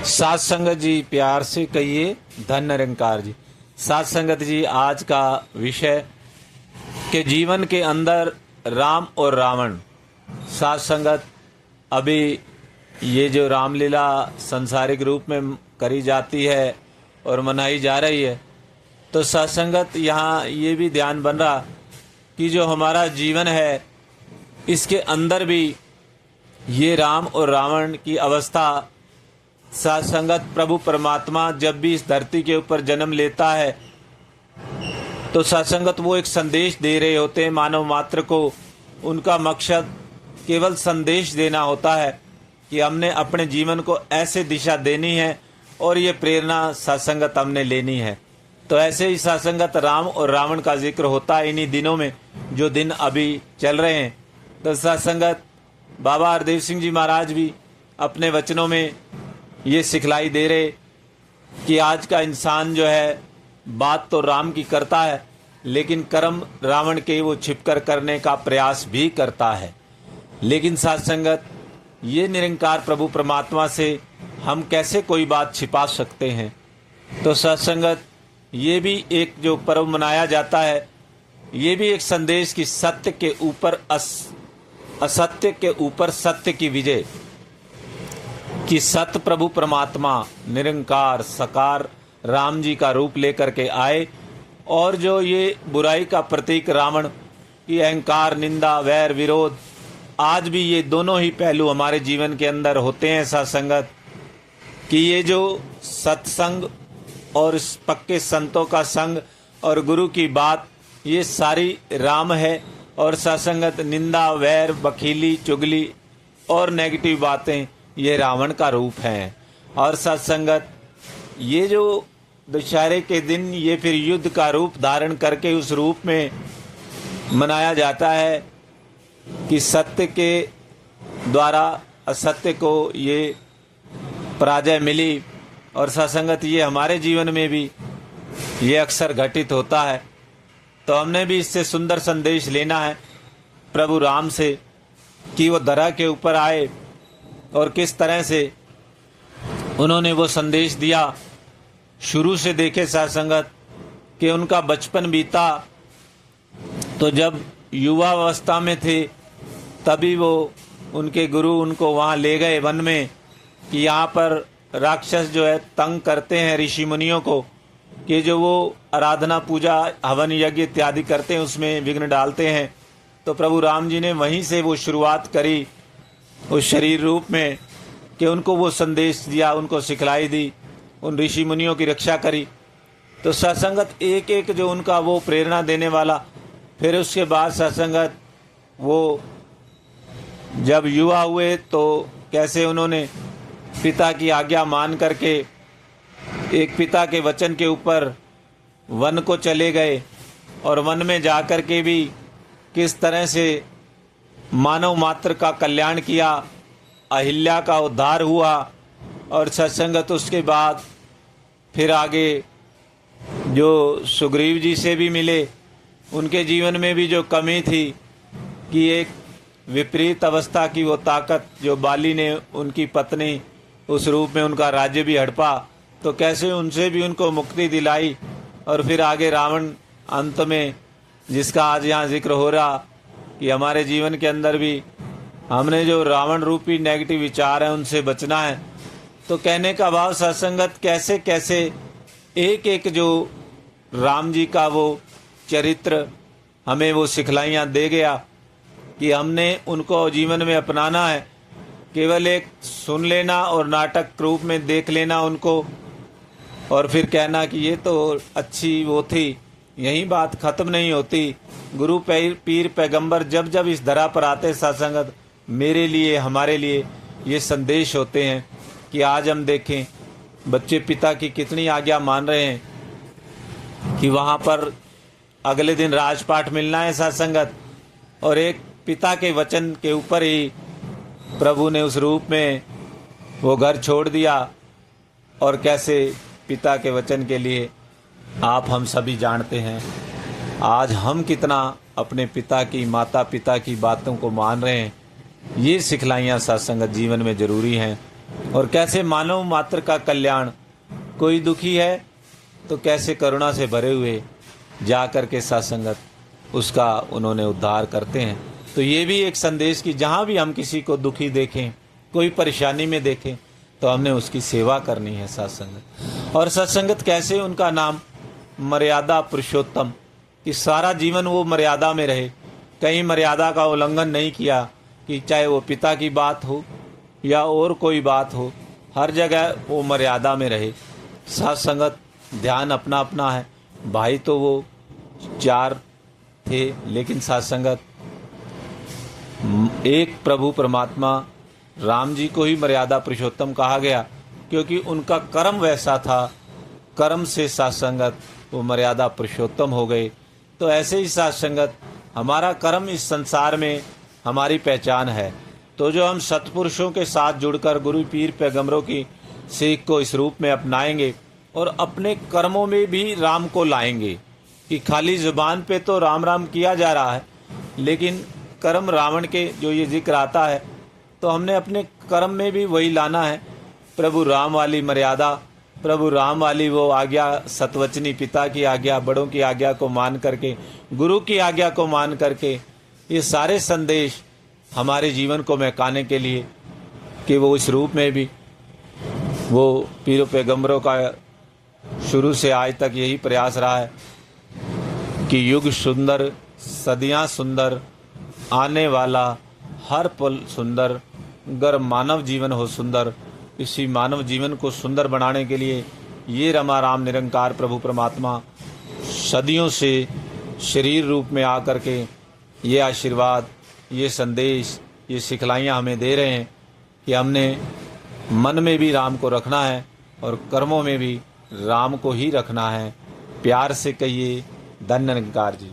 सात संगत जी प्यार से कहिए धन निरंकार जी। सात संगत जी आज का विषय के जीवन के अंदर राम और रावण। सात संगत अभी ये जो रामलीला संसारिक रूप में करी जाती है और मनाई जा रही है, तो सात संगत यहाँ ये भी ध्यान बन रहा कि जो हमारा जीवन है इसके अंदर भी ये राम और रावण की अवस्था। सात संगत प्रभु परमात्मा जब भी इस धरती के ऊपर जन्म लेता है तो सात संगत वो एक संदेश दे रहे होते हैं मानव मात्र को। उनका मकसद केवल संदेश देना होता है कि हमने अपने जीवन को ऐसे दिशा देनी है और ये प्रेरणा सत्संगत हमने लेनी है। तो ऐसे ही सत्संगत राम और रावण का जिक्र होता है इन्हीं दिनों में, जो दिन अभी चल रहे हैं। तो सत्संगत बाबा हरदेव सिंह जी महाराज भी अपने वचनों में ये सिखलाई दे रहे कि आज का इंसान जो है बात तो राम की करता है, लेकिन कर्म रावण के वो छिपकर करने का प्रयास भी करता है। लेकिन सत्संगत ये निरंकार प्रभु परमात्मा से हम कैसे कोई बात छिपा सकते हैं। तो सत्संगत ये भी एक जो पर्व मनाया जाता है, ये भी एक संदेश कि सत्य के ऊपर असत्य के ऊपर सत्य की विजय, कि सत्य प्रभु परमात्मा निरंकार साकार राम जी का रूप लेकर के आए और जो ये बुराई का प्रतीक रावण की अहंकार, निंदा, वैर, विरोध, आज भी ये दोनों ही पहलू हमारे जीवन के अंदर होते हैं। सत्संगत कि ये जो सत्संग और पक्के संतों का संग और गुरु की बात, ये सारी राम है। और सत्संगत निंदा, वैर, बखीली, चुगली और नेगेटिव बातें ये रावण का रूप हैं। और सत्संगत ये जो दशहरे के दिन ये फिर युद्ध का रूप धारण करके उस रूप में मनाया जाता है कि सत्य के द्वारा असत्य को ये पराजय मिली। और सत्संगत ये हमारे जीवन में भी ये अक्सर घटित होता है। तो हमने भी इससे सुंदर संदेश लेना है प्रभु राम से कि वो धरा के ऊपर आए और किस तरह से उन्होंने वो संदेश दिया। शुरू से देखे सत्संगत कि उनका बचपन बीता तो जब युवा अवस्था में थे तभी वो उनके गुरु उनको वहाँ ले गए वन में कि यहाँ पर राक्षस जो है तंग करते हैं ऋषि मुनियों को, कि जो वो आराधना, पूजा, हवन, यज्ञ इत्यादि करते हैं उसमें विघ्न डालते हैं। तो प्रभु राम जी ने वहीं से वो शुरुआत करी उस शरीर रूप में कि उनको वो संदेश दिया, उनको सिखलाई दी, उन ऋषि मुनियों की रक्षा करी। तो सत्संगत एक एक जो उनका वो प्रेरणा देने वाला। फिर उसके बाद सत्संगत वो जब युवा हुए तो कैसे उन्होंने पिता की आज्ञा मान करके एक पिता के वचन के ऊपर वन को चले गए और वन में जा कर के भी किस तरह से मानव मात्र का कल्याण किया, अहिल्या का उद्धार हुआ। और सत्संगत उसके बाद फिर आगे जो सुग्रीव जी से भी मिले, उनके जीवन में भी जो कमी थी कि एक विपरीत अवस्था की वो ताकत जो बाली ने उनकी पत्नी उस रूप में उनका राज्य भी हड़पा, तो कैसे उनसे भी उनको मुक्ति दिलाई। और फिर आगे रावण अंत में, जिसका आज यहाँ जिक्र हो रहा कि हमारे जीवन के अंदर भी हमने जो रावण रूपी नेगेटिव विचार हैं उनसे बचना है। तो कहने का भाव सत्संगत कैसे कैसे एक एक जो राम जी का वो चरित्र हमें वो सिखलाइयाँ दे गया कि हमने उनको जीवन में अपनाना है। केवल एक सुन लेना और नाटक रूप में देख लेना उनको और फिर कहना कि ये तो अच्छी वो थी, यही बात खत्म नहीं होती। गुरु पीर पैगंबर जब जब इस धरा पर आते सत्संगत, मेरे लिए, हमारे लिए ये संदेश होते हैं कि आज हम देखें बच्चे पिता की कितनी आज्ञा मान रहे हैं कि वहाँ पर अगले दिन राजपाट मिलना है सत्संगत, और एक पिता के वचन के ऊपर ही प्रभु ने उस रूप में वो घर छोड़ दिया। और कैसे पिता के वचन के लिए आप हम सभी जानते हैं आज हम कितना अपने पिता की, माता पिता की बातों को मान रहे हैं। ये सिखलाइयाँ सत्संगत जीवन में ज़रूरी हैं। और कैसे मानव मात्र का कल्याण, कोई दुखी है तो कैसे करुणा से भरे हुए जा कर के सत्संगत उसका उन्होंने उद्धार करते हैं। तो ये भी एक संदेश कि जहाँ भी हम किसी को दुखी देखें, कोई परेशानी में देखें, तो हमने उसकी सेवा करनी है सत्संगत। और सत्संगत कैसे, उनका नाम मर्यादा पुरुषोत्तम, कि सारा जीवन वो मर्यादा में रहे, कहीं मर्यादा का उल्लंघन नहीं किया, कि चाहे वो पिता की बात हो या और कोई बात हो, हर जगह वो मर्यादा में रहे। सत्संगत ध्यान अपना अपना है। भाई तो वो 4 थे, लेकिन सत्संगत एक प्रभु परमात्मा राम जी को ही मर्यादा पुरुषोत्तम कहा गया, क्योंकि उनका कर्म वैसा था, कर्म से सत्संगत वो मर्यादा पुरुषोत्तम हो गए। तो ऐसे ही सत्संगत हमारा कर्म इस संसार में हमारी पहचान है। तो जो हम सत्पुरुषों के साथ जुड़कर गुरु पीर पैगंबरों की सीख को इस रूप में अपनाएंगे और अपने कर्मों में भी राम को लाएंगे, कि खाली जुबान पे तो राम राम किया जा रहा है, लेकिन कर्म रावण के जो ये जिक्र आता है, तो हमने अपने कर्म में भी वही लाना है। प्रभु राम वाली मर्यादा, प्रभु राम वाली वो आज्ञा, सतवचनी पिता की आज्ञा, बड़ों की आज्ञा को मान करके, गुरु की आज्ञा को मान करके, ये सारे संदेश हमारे जीवन को महकाने के लिए, कि वो इस रूप में भी वो पीरों पैगंबरों का शुरू से आज तक यही प्रयास रहा है कि युग सुंदर, सदियां सुंदर, आने वाला हर पल सुंदर, गर मानव जीवन हो सुंदर। इसी मानव जीवन को सुंदर बनाने के लिए ये रमा राम निरंकार प्रभु परमात्मा सदियों से शरीर रूप में आकर के ये आशीर्वाद, ये संदेश, ये सिखलाइयाँ हमें दे रहे हैं कि हमने मन में भी राम को रखना है और कर्मों में भी राम को ही रखना है। प्यार से कहिए, धन्य निरंकार जी।